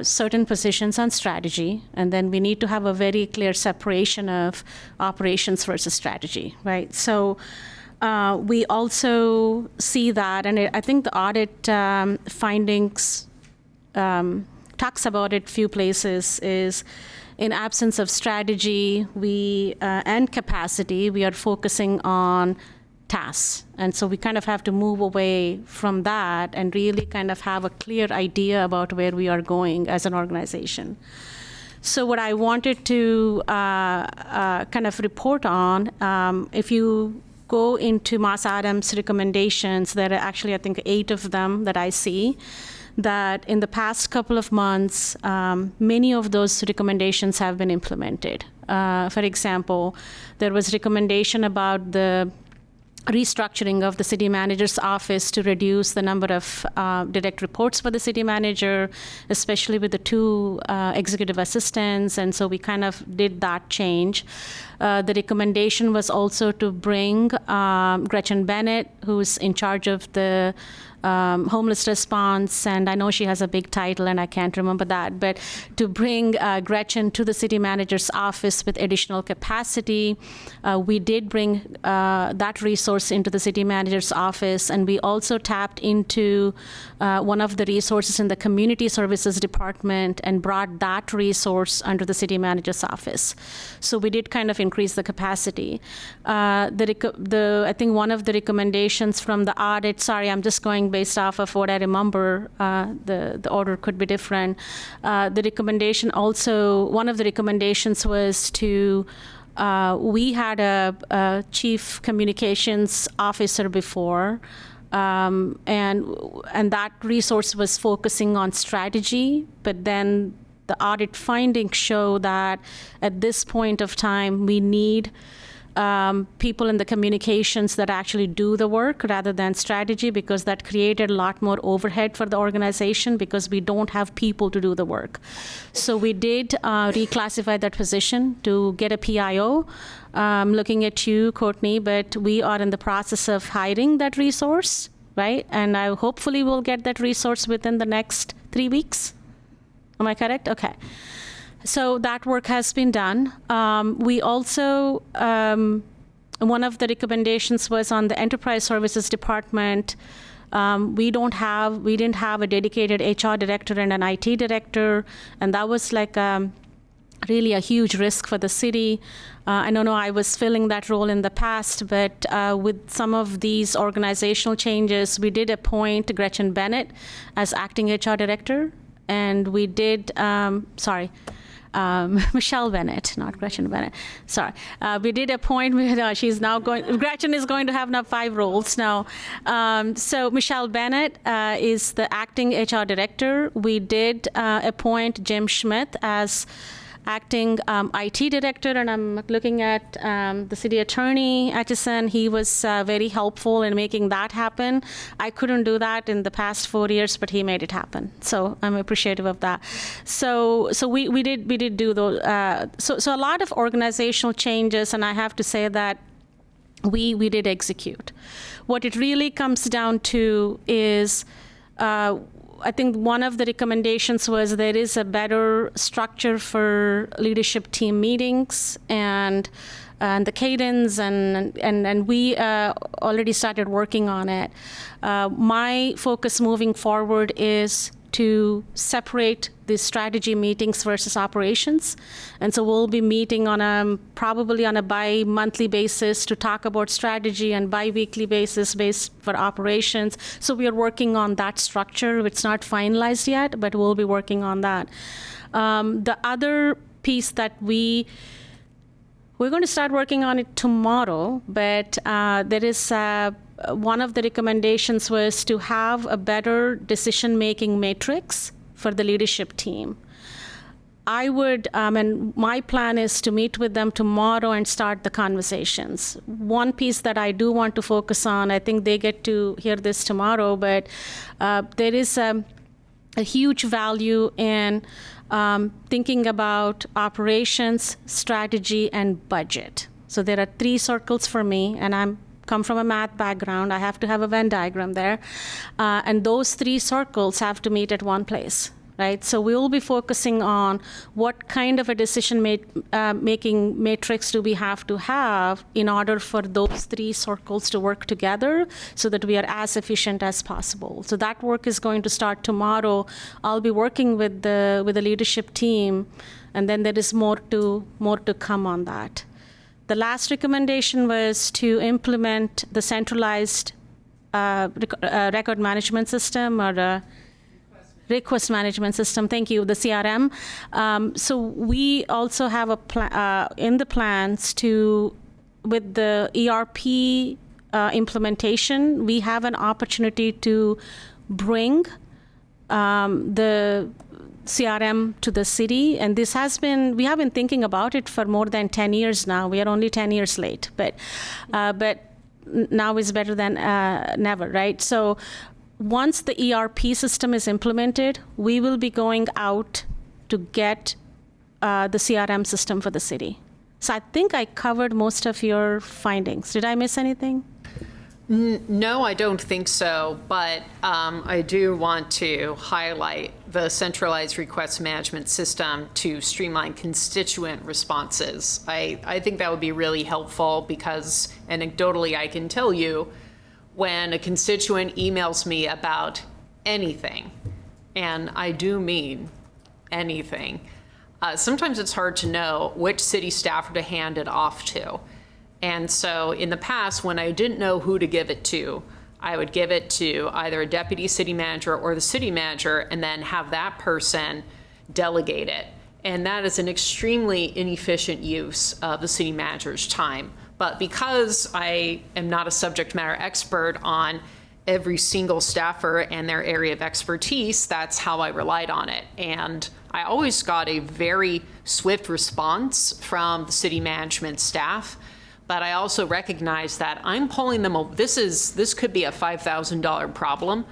certain positions on strategy, and then we need to have a very clear separation of operations versus strategy, right? So we also see that, and I think the audit findings talks about it few places, is in absence of strategy and capacity, we are focusing on tasks. And so we kind of have to move away from that and really kind of have a clear idea about where we are going as an organization. So what I wanted to kind of report on, if you go into Moss Adams' recommendations, there are actually, I think, 8 of them that I see, that in the past couple of months, many of those recommendations have been implemented. For example, there was recommendation about the restructuring of the city manager's office to reduce the number of direct reports for the city manager, especially with the 2 executive assistants, and so we kind of did that change. The recommendation was also to bring Gretchen Bennett, who's in charge of the homeless response, and I know she has a big title and I can't remember that, but to bring Gretchen to the city manager's office with additional capacity. We did bring that resource into the city manager's office, and we also tapped into one of the resources in the community services department and brought that resource under the city manager's office. So we did kind of increase the capacity. I think one of the recommendations from the audit, sorry, I'm just going based off of what I remember, the order could be different. The recommendation also, one of the recommendations was to, we had a chief communications officer before, and that resource was focusing on strategy, but then the audit findings show that at this point of time, we need people in the communications that actually do the work rather than strategy, because that created a lot more overhead for the organization because we don't have people to do the work. So we did reclassify that position to get a PIO. Looking at you, Courtney, but we are in the process of hiring that resource, right? And I hopefully will get that resource within the next 3 weeks. Am I correct? Okay. So that work has been done. We also, one of the recommendations was on the enterprise services department. We didn't have a dedicated HR director and an IT director, and that was like really a huge risk for the city. I don't know, I was filling that role in the past, but with some of these organizational changes, we did appoint Gretchen Bennett as acting HR director, and we did, Michelle Bennett, not Gretchen Bennett. Sorry. We did appoint, she's now going, Gretchen is going to have now 5 roles now. So Michelle Bennett is the acting HR director. We did appoint Jim Schmidt as acting IT director, and I'm looking at the city attorney, Atchison. He was very helpful in making that happen. I couldn't do that in the past 4 years, but he made it happen. So I'm appreciative of that. So we did do those. So a lot of organizational changes, and I have to say that we did execute. What it really comes down to is, I think one of the recommendations was there is a better structure for leadership team meetings and the cadence, and we already started working on it. My focus moving forward is to separate the strategy meetings versus operations. And so we'll be meeting on probably on a bi-monthly basis to talk about strategy, and bi-weekly basis for operations. So we are working on that structure. It's not finalized yet, but we'll be working on that. The other piece that we're going to start working on it tomorrow, but there is one of the recommendations was to have a better decision-making matrix for the leadership team. I would, and my plan is to meet with them tomorrow and start the conversations. One piece that I do want to focus on, I think they get to hear this tomorrow, but there is a huge value in thinking about operations, strategy, and budget. So there are 3 circles for me, and I'm come from a math background. I have to have a Venn diagram there. And those 3 circles have to meet at one place, right? So we will be focusing on what kind of a decision-making matrix do we have to have in order for those 3 circles to work together so that we are as efficient as possible. So that work is going to start tomorrow. I'll be working with the leadership team, and then there is more to come on that. The last recommendation was to implement the centralized record management system, or request management system. Thank you, the CRM. So we also have in the plans to with the ERP implementation, we have an opportunity to bring the CRM to the city, and we have been thinking about it for more than 10 years now. We are only 10 years late, but now is better than never, right? So once the ERP system is implemented, we will be going out to get the CRM system for the city. So I think I covered most of your findings. Did I miss anything? No, I don't think so, but I do want to highlight the centralized request management system to streamline constituent responses. I think that would be really helpful because anecdotally I can tell you when a constituent emails me about anything, and I do mean anything, sometimes it's hard to know which city staffer to hand it off to. And so in the past, when I didn't know who to give it to, I would give it to either a deputy city manager or the city manager and then have that person delegate it. And that is an extremely inefficient use of the city manager's time. But because I am not a subject matter expert on every single staffer and their area of expertise, that's how I relied on it. And I always got a very swift response from the city management staff. But I also recognize that I'm pulling them, this could be a $5,000 problem,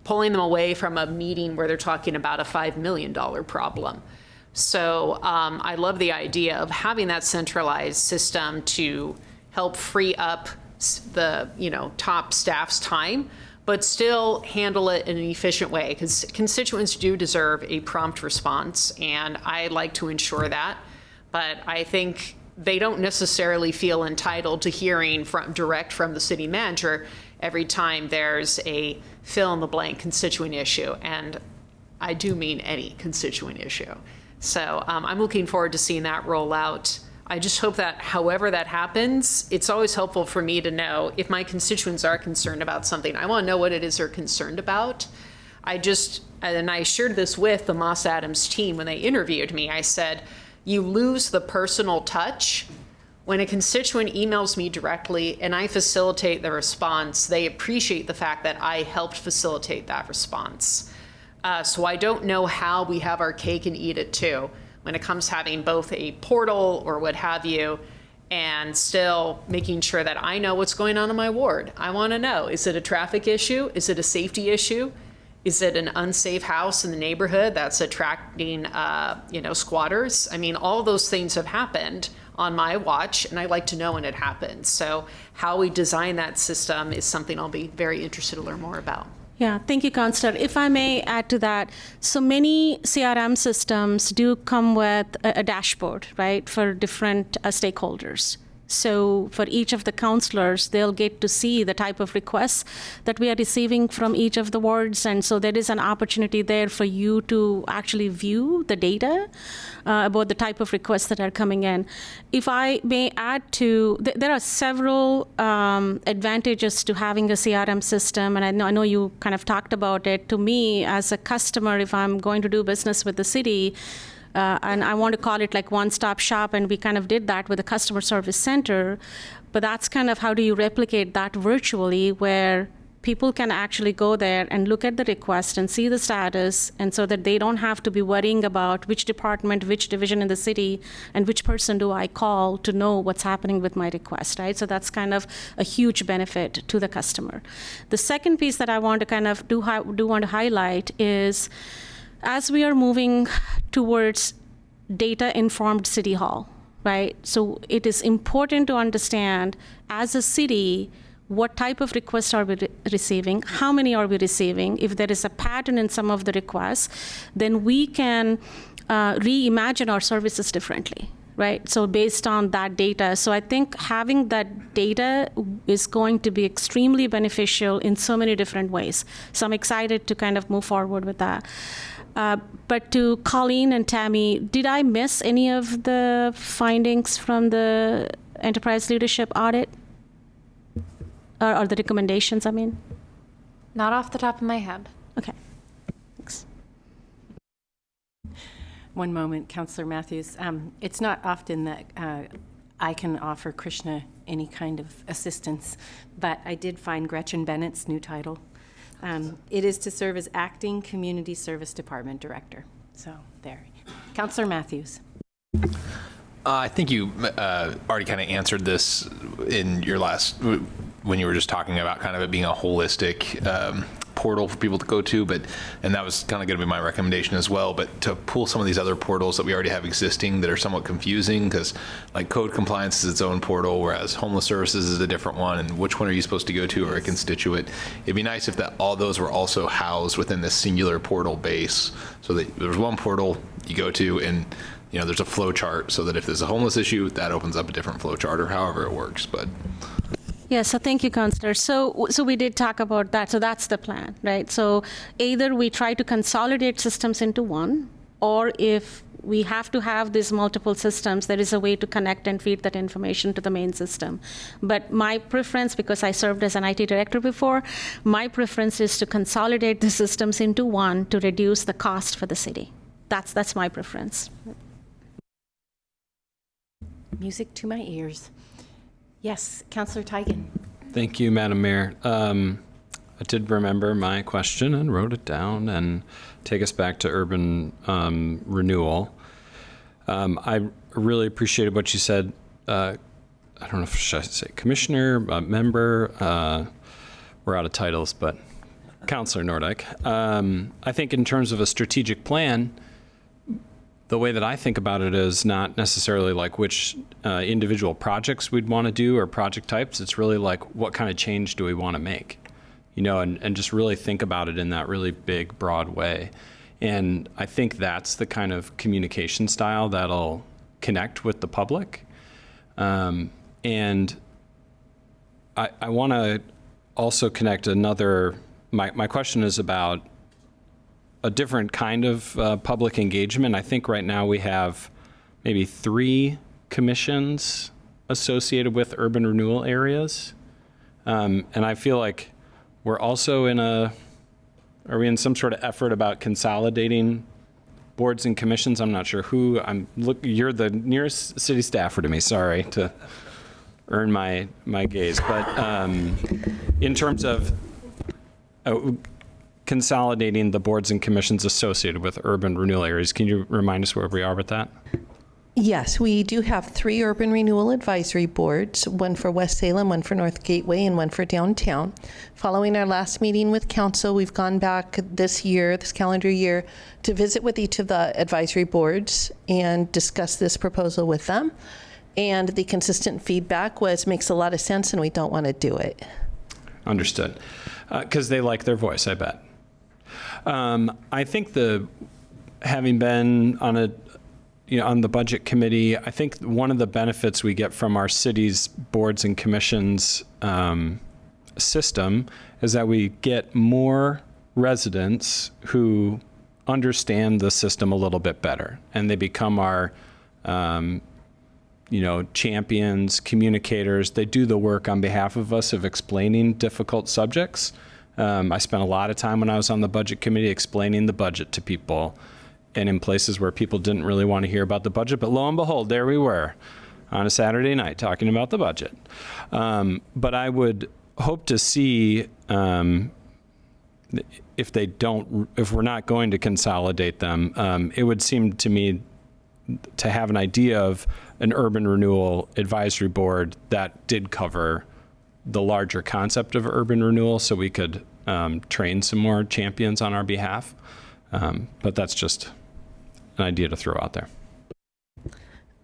pulling them away from a meeting where they're talking about a $5 million problem. So I love the idea of having that centralized system to help free up the top staff's time, but still handle it in an efficient way, because constituents do deserve a prompt response, and I like to ensure that. But I think they don't necessarily feel entitled to hearing direct from the city manager every time there's a fill-in-the-blank constituent issue, and I do mean any constituent issue. So I'm looking forward to seeing that roll out. I just hope that however that happens, it's always helpful for me to know if my constituents are concerned about something. I want to know what it is they're concerned about. And I shared this with the Moss Adams team when they interviewed me. I said, you lose the personal touch. When a constituent emails me directly and I facilitate the response, they appreciate the fact that I helped facilitate that response. So I don't know how we have our cake and eat it too when it comes to having both a portal or what have you, and still making sure that I know what's going on in my ward. I want to know, is it a traffic issue? Is it a safety issue? Is it an unsafe house in the neighborhood that's attracting, squatters? I mean, all those things have happened on my watch, and I like to know when it happens. So how we design that system is something I'll be very interested to learn more about. Yeah, thank you, Counselor. If I may add to that, so many CRM systems do come with a dashboard, right, for different stakeholders. So for each of the counselors, they'll get to see the type of requests that we are receiving from each of the wards. And so there is an opportunity there for you to actually view the data about the type of requests that are coming in. If I may add to, there are several advantages to having a CRM system. And I know you kind of talked about it. To me, as a customer, if I'm going to do business with the city, and I want to call it like one-stop shop, and we kind of did that with the customer service center. But that's kind of how do you replicate that virtually, where people can actually go there and look at the request and see the status, and so that they don't have to be worrying about which department, which division in the city, and which person do I call to know what's happening with my request, right? So that's kind of a huge benefit to the customer. The second piece that I want to kind of do want to highlight is, as we are moving towards data-informed City Hall, right? So it is important to understand, as a city, what type of requests are we receiving, how many are we receiving. If there is a pattern in some of the requests, then we can reimagine our services differently, right? So based on that data. So I think having that data is going to be extremely beneficial in so many different ways. So I'm excited to kind of move forward with that. But to Colleen and Tammy, did I miss any of the findings from the enterprise leadership audit? Or the recommendations, I mean? Not off the top of my head. Okay, thanks. One moment, Councillor Matthews. It's not often that I can offer Krishna any kind of assistance. But I did find Gretchen Bennett's new title. It is to serve as Acting Community Service Department Director. So there. Councillor Matthews. I think you already kind of answered this in your last, when you were just talking about kind of it being a holistic portal for people to go to, and that was kind of going to be my recommendation as well, but to pull some of these other portals that we already have existing that are somewhat confusing, because like code compliance is its own portal, whereas homeless services is a different one, and which one are you supposed to go to, or a constituent. It'd be nice if all those were also housed within this singular portal base, so that there's one portal you go to, and there's a flow chart, so that if there's a homeless issue, that opens up a different flow chart, or however it works. But yeah, so thank you, Councillor. So we did talk about that. So that's the plan, right? So either we try to consolidate systems into one, or if we have to have these multiple systems, there is a way to connect and feed that information to the main system. But my preference, because I served as an IT director before, my preference is to consolidate the systems into one to reduce the cost for the city. That's my preference. Music to my ears. Yes, Councillor Teigen. Thank you, Madam Mayor. I did remember my question and wrote it down, and take us back to urban renewal. I really appreciated what you said. I don't know if I should say commissioner, member. We're out of titles, but Councillor Nordyke. I think in terms of a strategic plan, the way that I think about it is not necessarily like which individual projects we'd want to do or project types. It's really like what kind of change do we want to make, and just really think about it in that really big, broad way. And I think that's the kind of communication style that'll connect with the public. And I want to also connect my question is about a different kind of public engagement. I think right now we have maybe 3 commissions associated with urban renewal areas. And I feel like we're also are we in some sort of effort about consolidating boards and commissions? I'm not sure who. You're the nearest city staffer to me, sorry, to earn my gaze. But in terms of consolidating the boards and commissions associated with urban renewal areas, can you remind us where we are with that? Yes, we do have 3 urban renewal advisory boards, one for West Salem, one for North Gateway, and one for downtown. Following our last meeting with council, we've gone back this calendar year, to visit with each of the advisory boards and discuss this proposal with them. And the consistent feedback makes a lot of sense and we don't want to do it. Understood. Because they like their voice, I bet. I think having been on on the budget committee, I think one of the benefits we get from our city's boards and commissions system is that we get more residents who understand the system a little bit better, and they become our champions, communicators. They do the work on behalf of us of explaining difficult subjects. I spent a lot of time when I was on the budget committee explaining the budget to people, and in places where people didn't really want to hear about the budget. But lo and behold, there we were on a Saturday night talking about the budget. But I would hope to see if we're not going to consolidate them, it would seem to me to have an idea of an urban renewal advisory board that did cover the larger concept of urban renewal, so we could train some more champions on our behalf. But that's just an idea to throw out there.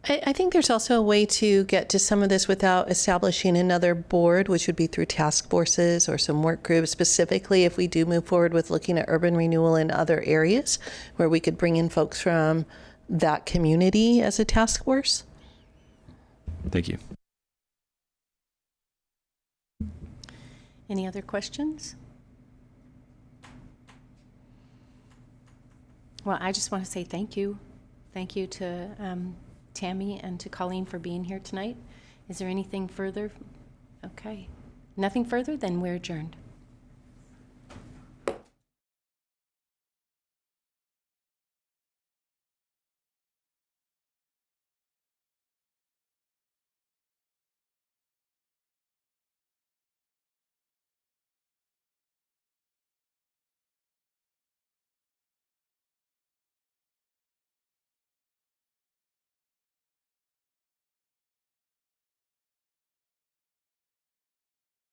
I think there's also a way to get to some of this without establishing another board, which would be through task forces or some work groups, specifically if we do move forward with looking at urban renewal in other areas, where we could bring in folks from that community as a task force. Thank you. Any other questions? Well, I just want to say thank you. Thank you to Tammy and to Colleen for being here tonight. Is there anything further? Okay. Nothing further? Then we're adjourned.